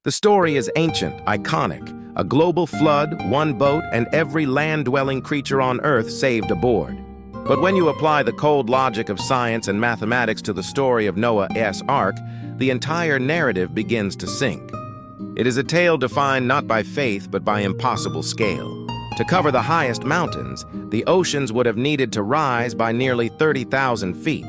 The story is ancient, iconic. A global flood, one boat, and every land-dwelling creature on Earth saved aboard. But when you apply the cold logic of science and mathematics to the story of Noah's Ark, the entire narrative begins to sink. It is a tale defined not by faith but by impossible scale. To cover the highest mountains, the oceans would have needed to rise by nearly 30,000 feet.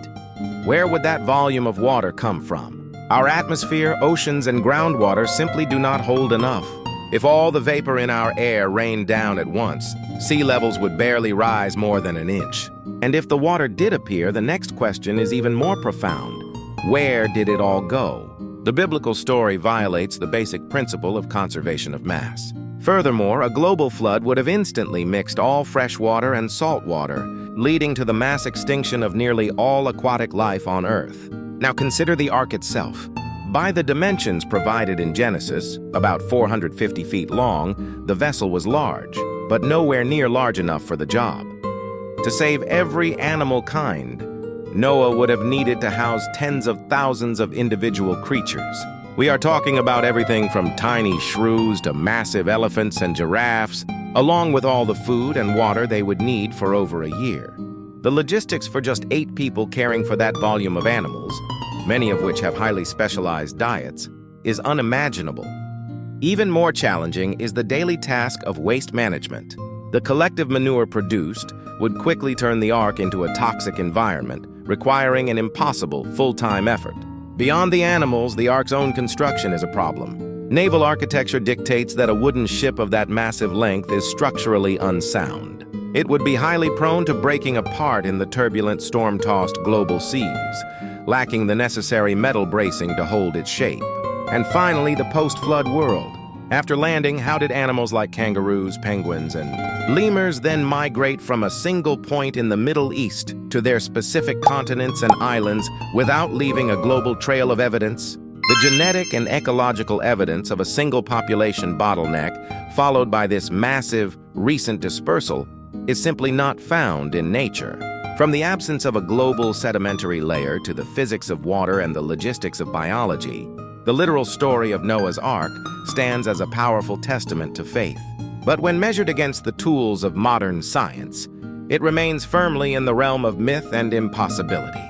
Where would that volume of water come from? Our atmosphere, oceans, and groundwater simply do not hold enough. If all the vapor in our air rained down at once, sea levels would barely rise more than an inch. And if the water did appear, the next question is even more profound. Where did it all go? The biblical story violates the basic principle of conservation of mass. Furthermore, a global flood would have instantly mixed all fresh water and salt water, leading to the mass extinction of nearly all aquatic life on Earth. Now consider the Ark itself. By the dimensions provided in Genesis, about 450 feet long, the vessel was large, but nowhere near large enough for the job. To save every animal kind, Noah would have needed to house tens of thousands of individual creatures. We are talking about everything from tiny shrews to massive elephants and giraffes, along with all the food and water they would need for over a year. The logistics for just 8 people caring for that volume of animals, many of which have highly specialized diets, is unimaginable. Even more challenging is the daily task of waste management. The collective manure produced would quickly turn the Ark into a toxic environment, requiring an impossible full-time effort. Beyond the animals, the Ark's own construction is a problem. Naval architecture dictates that a wooden ship of that massive length is structurally unsound. It would be highly prone to breaking apart in the turbulent, storm-tossed global seas, lacking the necessary metal bracing to hold its shape. And finally, the post-flood world. After landing, how did animals like kangaroos, penguins, and lemurs then migrate from a single point in the Middle East to their specific continents and islands without leaving a global trail of evidence? The genetic and ecological evidence of a single population bottleneck, followed by this massive, recent dispersal, is simply not found in nature. From the absence of a global sedimentary layer to the physics of water and the logistics of biology, the literal story of Noah's Ark stands as a powerful testament to faith. But when measured against the tools of modern science, it remains firmly in the realm of myth and impossibility.